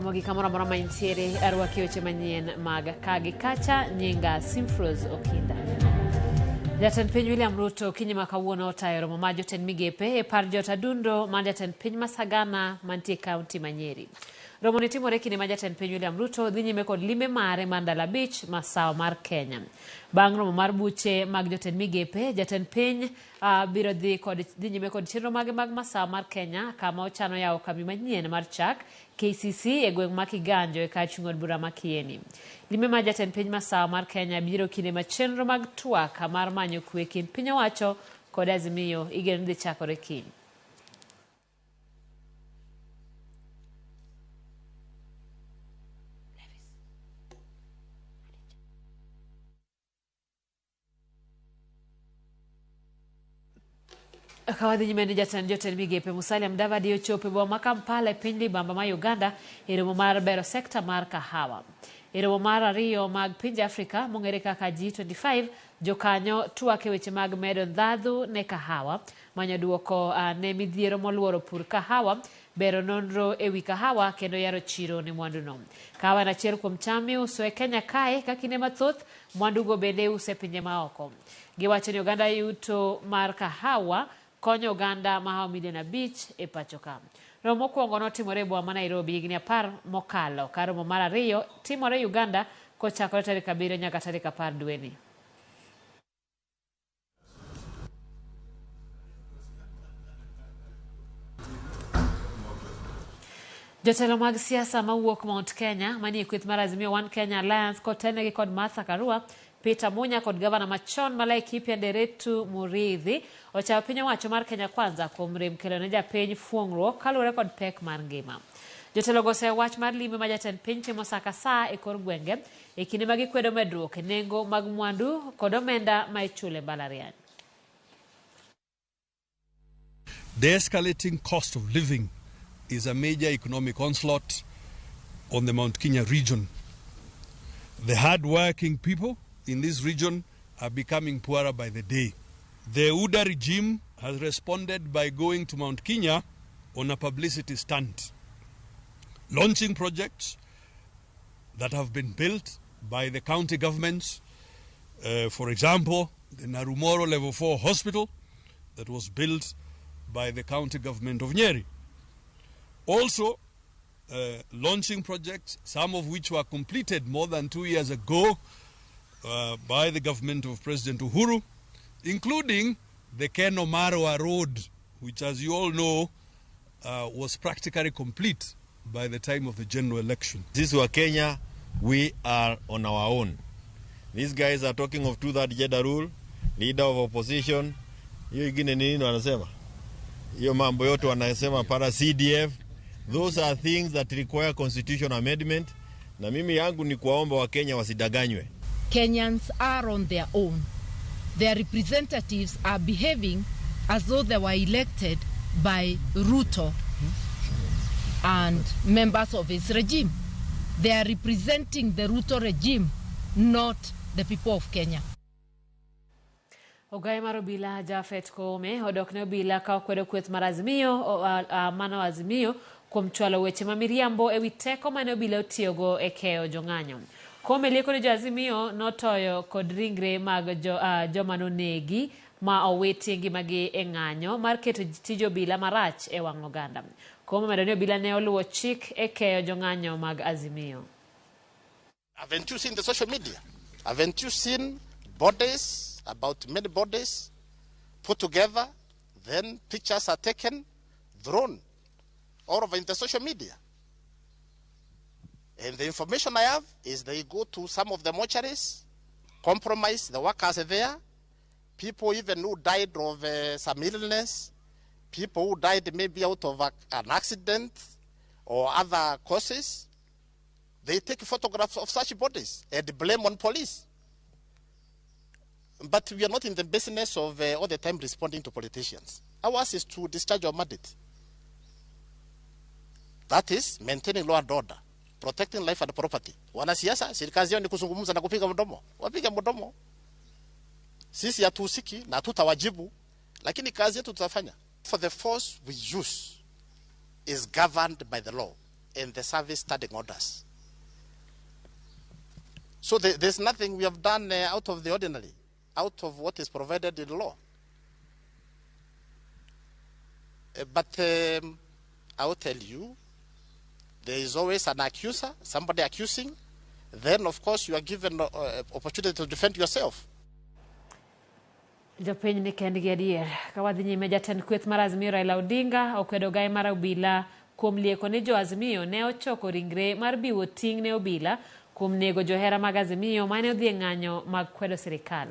Ramogi kamora mora maintiere arwaki weche manyien mag kagi kacha nyinga Simfros Okinda. Jatend piny William Ruto kinyima kawuono otayo romo mar jotend migepe e par jotadundo mar jatend piny Masagana mantie kaunti Manyeri. Romo ni timore kinde ma jatend piny William Ruto dhi nyime kod limbe mare mar Ndala Beach masawa mar Kenya. Bang' romo mar buche mag jotend migepe, jatend piny biro dhi nyime kod chenro mag masawa mar Kenya kama ochano yawo kambi manyien mar chak KCC e gweng' ma Kiganjo e kar chung' od bura ma Kieni. Limbe mar jatend piny masawa mar Kenya biro kinde ma chenro mag twak mar manyo kwe kind piny owacho kod Azimio igeno dhi chakore kiny. Kawadhi nyimeni jotend migepe Musalia Mudavadi ochopo boma ma Kampala e piny libamba ma Uganda e romo mar bero sekta mar kahawa. E romo mar ariyo mag pinje Afrika mong'ere kaka G25, jokanyo twak e weche mag medo ndhadhu ne kahawa, manyo duoko ne midhiero moluoro pur kahawa, bero nonro e wi kahawa kendo yaro chiro ne mwanduno. Kahawa en achiel kuom cham miuso e Kenya kae ka kinde mathoth mwandugo bende iuso e pinje maoko. Giwacho ni Uganda yuto mar kahawa konyo Uganda mahawa milion 5 e pacho ka. Romo mokwongo notimore e boma ma Nairobi higni 10 mokalo, ka romo mar ariyo timore Uganda kochakore tarik 7 nyaka tarik 10 dweni. Jotelo mag siasa mawuok Mount Kenya manie kweth mar Azimio One Kenya Alliance kotelnegi kod Martha Karua, Peter Munya kod gavana machon ma Laikipia Nderetu Muriithi ochawo piny owacho mar Kenya Kwanza kuom rem kelo ne japiny fuong'ruok kaluwore kod pek mar ngima. Jotelo go osewach mar limbe ma jatend piny timo saa ka saa e kor gwenge e kinde ma gikwedo medruok e nengo mag mwandu kod omenda ma ichule mbalariany. The escalating cost of living is a major economic onslaught on the Mount Kenya region. The hard-working people in this region are becoming poorer by the day. The UDA regime has responded by going to Mount Kenya on a publicity stunt, launching projects that have been built by the county governments. For example, the Narumoro Level 4 Hospital that was built by the county government of Nyeri. Also, launching projects, some of which were completed more than 2 years ago by the government of President Uhuru, including the Keno Marwa Road, which, as you all know, was practically complete by the time of the general election. This is Kenya, we are on our own. These guys are talking of 2/3 gender rule, leader of opposition. Hiyo ingine nini wanasema? Hiyo mambo yote wanasema para CDF. Those are things that require constitutional amendment. Na mimi yangu ni kuwaomba wa Kenya wasidanganywe. Kenyans are on their own. Their representatives are behaving as though they were elected by Ruto and members of his regime. They are representing the Ruto regime, not the people of Kenya. Ogai mar obila Jafet Koome odok ne obila ka okwedo kweth mar Azimio mano Azimio kuom chwalo weche ma miriambo e wi teko mane obila otiyogo e keyo jong'anyo. Koome lieko ni jo Azimio notoyo kod ringre mag joma nonegi ma owiti ngimagi e ng'anyo mar keto tij obila marach e wang' oganda. Koome medo ni obila ne oluwo chik e keyo jong'anyo mag Azimio. Haven't you seen the social media? Haven't you seen bodies, about many bodies put together, then pictures are taken, thrown all over in the social media? And the information I have is they go to some of the mortuaries, compromise the workers there, people even who died of some illness, people who died maybe out of an accident or other causes. They take photographs of such bodies and blame on police. But we are not in the business of all the time responding to politicians. Ours is to discharge our mandate. That is maintaining law and order, protecting life and property. Wanasiasa serikali yao ni kuzungumza na kupiga mdomo. Wapiga mdomo. Sisi hatusiki na tutawajibu, lakini kazi yetu tutafanya. For the force we use is governed by the law. and the service standing orders. So there's nothing we have done out of the ordinary, out of what is provided in law. But I will tell you, there is always an accuser, somebody accusing. Then, of course, you are given opportunity to defend yourself. Jopiny ni kendgi adier. Kawadhi nyime jatend kweth mar Azimio Raila Odinga okwedo gai mar obila kuom lieko ni jo Azimio ne ochoko ringre mar biwo ting' ne obila kuom nego johera mag Azimio mane odhi ng'anyo mag kwedo sirikal.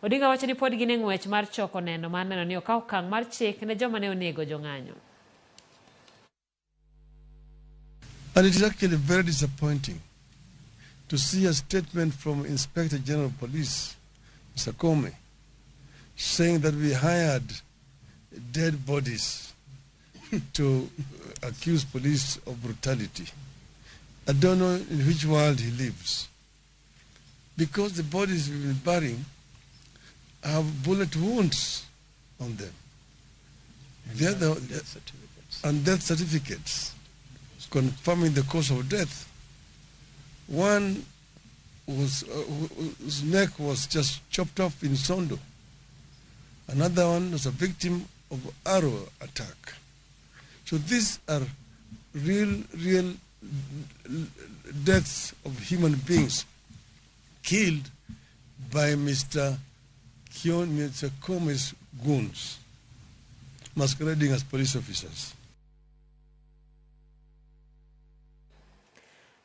Odinga wacho ni pod gin e ng'wech mar choko neno mar neno ni okaw okang' mar chik ne joma ne onego jong'anyo. And it is actually very disappointing to see a statement from Inspector General of Police, Mr. Comey, saying that we hired dead bodies to accuse police of brutality. I don't know in which world he lives. Because the bodies we've been burying have bullet wounds on them. And death certificates confirming the cause of death. One whose neck was just chopped off in Sondo. Another one was a victim of arrow attack. So these are real deaths of human beings killed by Mr. Comey's goons, masquerading as police officers.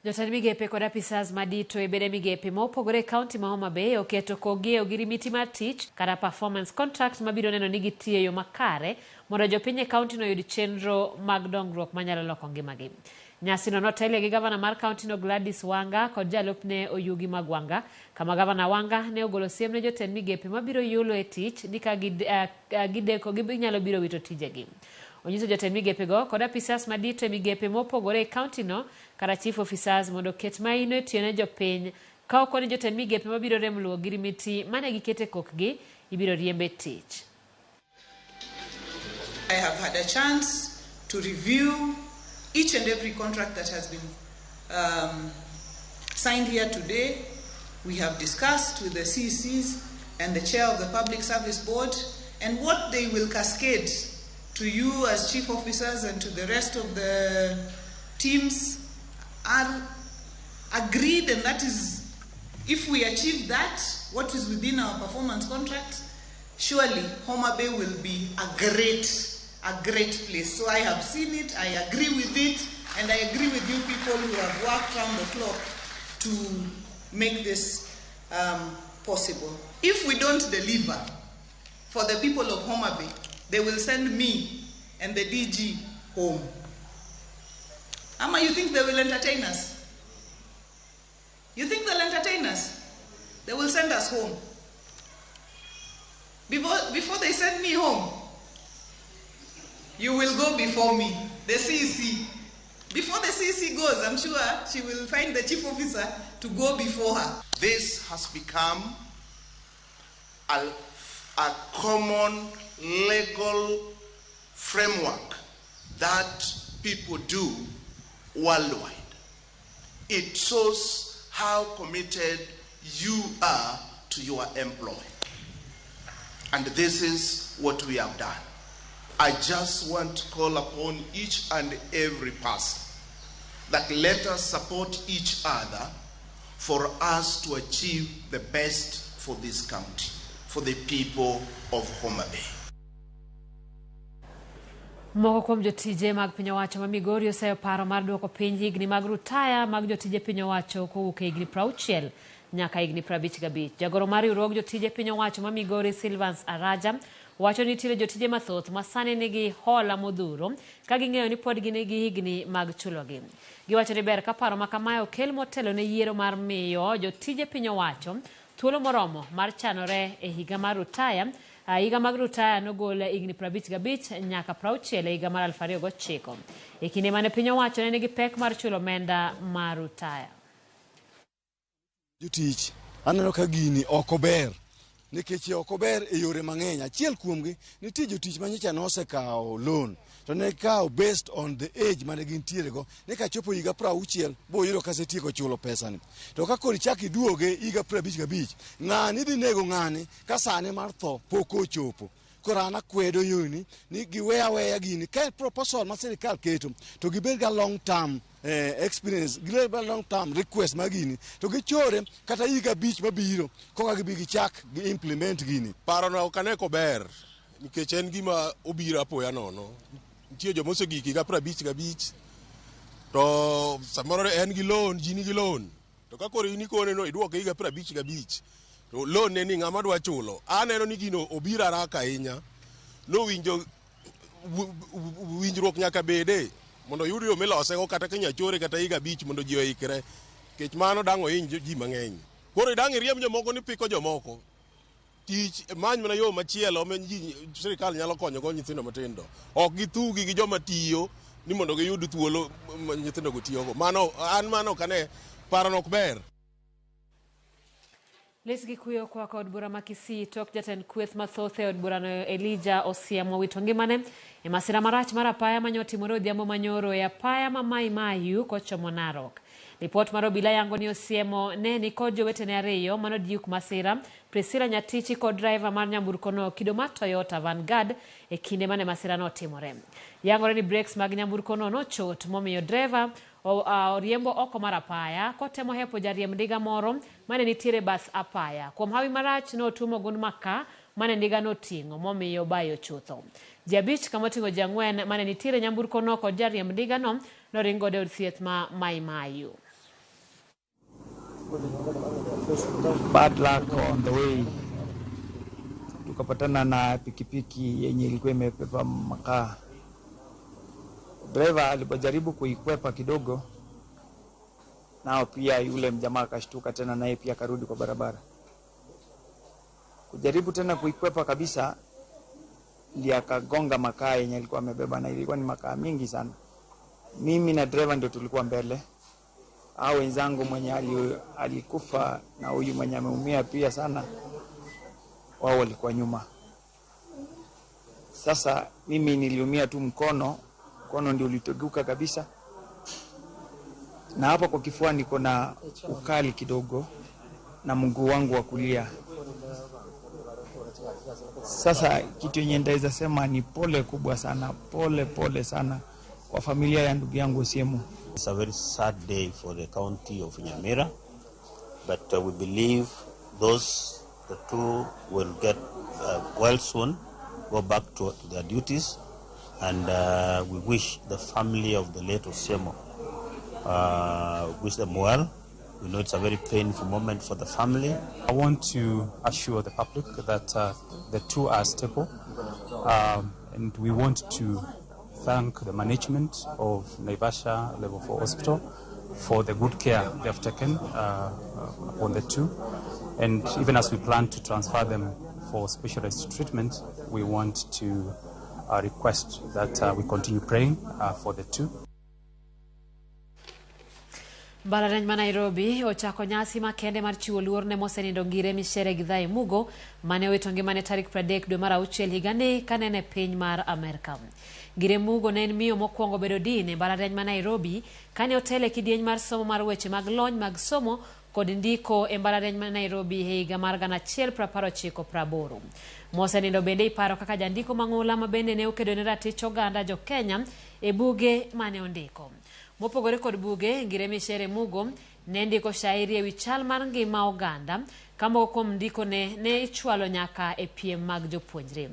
Jotend migepe kod apisas madito e bede migepe mopogore kaunti ma Homa Bay oketo kogie ogirimiti mar tich kata performance contract mabiro neno ni gitiyo yo makare mondo jopiny e kaunti no yud chenro mag dongruok manyalo loko ngimagi. Nyasi no notelie gi gavana mar kaunti no Gladys Wanga kod jalupne Oyugi Magwanga, kama gavana Wanga ne ogolo siem ne jotend migepe mabiro yulo e tich ni ka gideko ginyalo biro wito tijegi. Onyiso jotend migepe go kod apisas madito e migepe mopogore e kaunti no kata chief officers mondo ket maino e tiyo ne jopiny ka ok ni jotend migepe mabiro rem luwo girimiti mane gikete kokgi ibiro riembe tich. I have had a chance to review each and every contract that has been signed here today. We have discussed with the CECs and the chair of the Public Service Board and what they will cascade to you as chief officers and to the rest of the teams are agreed, and that is, if we achieve that, what is within our performance contract, surely Homa Bay will be a great place. So I have seen it, I agree with it, and I agree with you people who have worked round the clock to make this possible. If we don't deliver for the people of Homa Bay, they will send me and the DG home. Ama, you think they will entertain us? You think they'll entertain us? They will send us home. Before they send me home, you will go before me, the CEC. Before the CEC goes, I'm sure she will find the chief officer to go before her. This has become a common legal framework that people do worldwide. It shows how committed you are to your employ. And this is what we have done. I just want to call upon each and every person that let us support each other for us to achieve the best for this county, for the people of Homa Bay. Moko kuom jotije mag piny owacho ma Migori oseyo paro mar duoko piny higni mag rutaya mag jotije piny owacho kowuok higni 60 nyaka higni 55. Jagoro mar riwruog jotije piny owacho ma Migori Silvans Araja wacho ni nitiere jotije mathoth ma sani nigi hola modhuro ka ging'eyo ni pod gin gi higni mag chulogi. Giwacho ni ber ka paro ma kamae okel motelo ne yiero mar miyo jotije piny owacho thuolo moromo mar chanore e higa mar rutaya. Higa mag rutaya nogol higni 55 nyaka 60 higa mar 2009. E kinde mane piny owacho ne nigi pek mar chulo omenda mar rutaya. Jotich aneno ka gini ok ober nikech ok ober e yore mang'eny. Achiel kuomgi nitie jotich manyicha nosekawo loan to ne kawo based on the age mane gintiere go, ne ka chopo higa 60 boyudo kasetieko chulo pesani. To ka koro ichak iduoge higa 55, ng'ani dhi nego ng'ani ka sane mar tho pok ochopo. Koro an akwedo yoni ni giwe aweya gini ka proposal ma sirikal keto to gibed ga long term experience, gibed ga long term request ma gini to gichore kata higa 5 mabiro koka gibi gichak gi implement gini. Paro na okane ko ber nikech en gima obira apoya nono. Nitie joma osegiki ga 55 to samoro en gi loan, jini gi loan, to ka koro ini kone no iduoke higa 55 to loan ne ni ng'ama dwa chulo. Aneno ni gino obira raka ahinya, no winjruok nyaka bede mondo yud yo milose go kata kenya chore kata higa 5 mondo ji oikre, kech mano dango hinyo ji mang'eny. Koro idangi riem jomoko ni piko jomoko tich many mana yo machielo men ji sirikal nyalo konyo go nyithindo matindo, ok githugi gi joma tiyo ni mondo giyud thuolo nyithindo go tiyogo. Mano kane paro nok ber. Lesgi kuyo kwa od bura makisi tok jatend kweth mathoth od bura no Elijah Osiemo wito ngimane e masira marach mar apaya manyotimore odhiambo manyoro e apaya ma Mayu kochomo Narok. Ripot mar obila yango ni Osiemo ne ni kod jowetene ariyo manodiuk masira, Priscilla Nyatichi kod driver mar nyamburko no kido mar Toyota Vanguard e kinde mane masira no timore. Yango ni brakes mag nyamburko no nochot momiyo driver oriembo oko mar apaya kotemo hepo jariemb ndiga moro mane nitiere bas apaya. Kuom hawi marach no tumo gun maka mane ndiga no tingo momiyo bayo chutho. Jabich kamotingo jang'wen mane nitiere nyamburko no kod jariemb ndiga no noringo de od thieth ma Mayu. Bad luck on the way. Tukapatana na pikipiki yenye ilikuwa imebeba makaa. Driver alipojaribu kuikwepa kidogo, nao pia yule mjamaa akashtuka tena naye pia karudi kwa barabara. Kujaribu tena kuikwepa kabisa, ndiye akagonga makaa yenye alikuwa amebeba na ilikuwa ni makaa mingi sana. Mimi na driver ndio tulikuwa mbele. Hao wenzangu mwenye alikufa na huyu mwenye ameumia pia sana, wao walikuwa nyuma. Sasa mimi niliumia tu mkono ndio uliteguka kabisa. Na hapo kwa kifua niko na ukali kidogo na mguu wangu wa kulia. Sasa kitu yenye ndaweza sema ni pole kubwa sana, pole sana kwa familia ya ndugu yangu Osiemo. It's a very sad day for the county of Nyamira, but we believe the two will get well soon, go back to their duties, and we wish the family of the late Osiemo, wish them well. We know it's a very painful moment for the family. I want to assure the public that the two are stable, and we want to thank the management of Naivasha Level 4 Hospital for the good care they have taken on the two. And even as we plan to transfer them for specialized treatment, we want to request that we continue praying for the two. Mbalariany ma Nairobi ochako nyasi makende mar chiwo luor ne mosenindo ngire Michere Githae Mugo mane owito ngimane tarik 30 dwe mar auchiel higani kanene piny mar Amerika. Ngire Mugo ne en miyo mokwongo bedo din e mbalariany ma Nairobi kane otele kidieny mar somo mar weche mag lony mag somo kod ndiko e mbalariany ma Nairobi higa mar 1980. Mosenindo bende iparo kaka jandiko mang'ula ma bende ne okedo ne ratich oganda jo Kenya e buge mane ondiko. Mopogore kod buge, Ngire Michere Mugo ne ndiko shairi e wi chal mar ngima oganda, kama kuom ndiko ne ichwalo nyaka e piem mag jopuonjre.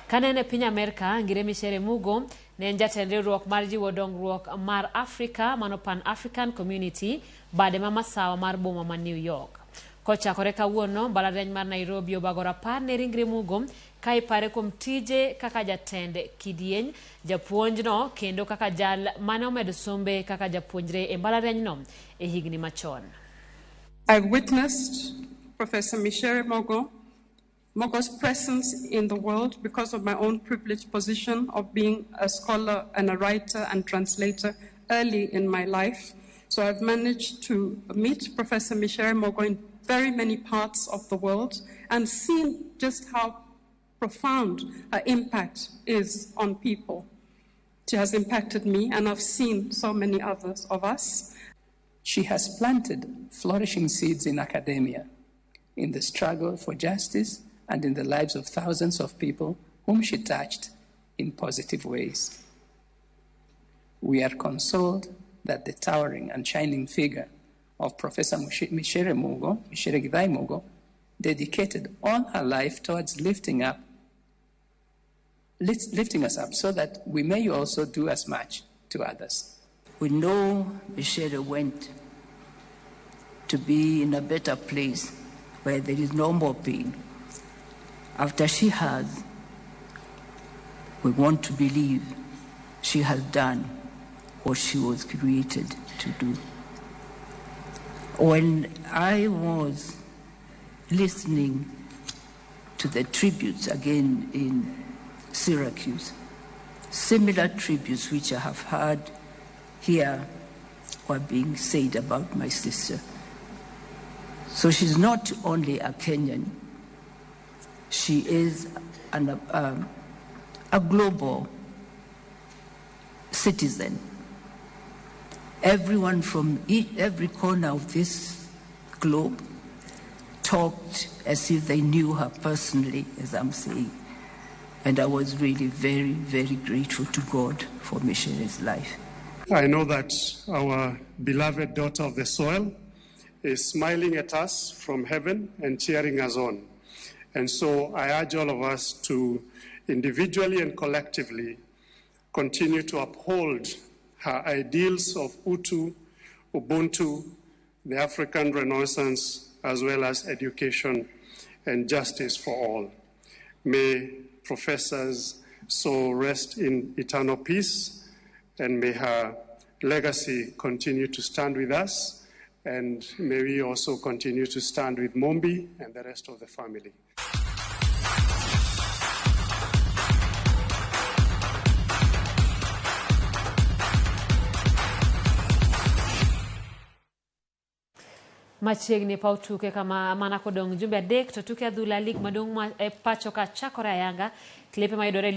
Kane ne piny Amerika, Ngire Michere Mugo ne en jatend riwruok mar jiwo dongruok mar Africa, mano Pan African Community, bade ma masawa mar boma ma New York. Kochakore kawuono, mbalariany mar Nairobi obago rapar ne ringre Mugo ka ipare kuom tije kaka jatend kidieny, japuonjno kendo kaka jal mane omedo sombe kaka japuonjre e mbalariany no e higni machon. I've witnessed Professor Michere Mugo's presence in the world because of my own privileged position of being a scholar and a writer and translator early in my life. So I've managed to meet Professor Michere Mugo in very many parts of the world and seen just how profound her impact is on people. She has impacted me, and I've seen so many others of us. She has planted flourishing seeds in academia, in the struggle for justice, and in the lives of thousands of people whom she touched in positive ways. We are consoled that the towering and shining figure of Professor Michere Mogo dedicated all her life towards lifting us up so that we may also do as much to others. We know Michere went to be in a better place where there is no more pain. After she has, we want to believe she has done what she was created to do. When I was listening to the tributes again in Syracuse, similar tributes which I have heard here were being said about my sister. So she's not only a Kenyan, she is a global citizen. Everyone from every corner of this globe talked as if they knew her personally, as I'm saying. And I was really very, very grateful to God for Michere's life. I know that our beloved daughter of the soil is smiling at us from heaven and cheering us on. And so I urge all of us to individually and collectively continue to uphold her ideals of Utu, Ubuntu, the African Renaissance, as well as education and justice for all. May Professor's soul rest in eternal peace, and may her legacy continue to stand with us, and may we also continue to stand with Mombi and the rest of the family. Machiegni pautuke kama mana kodong jumbe adek to tuke adhula lig madong pacho ka chakore ayanga klepe mayudore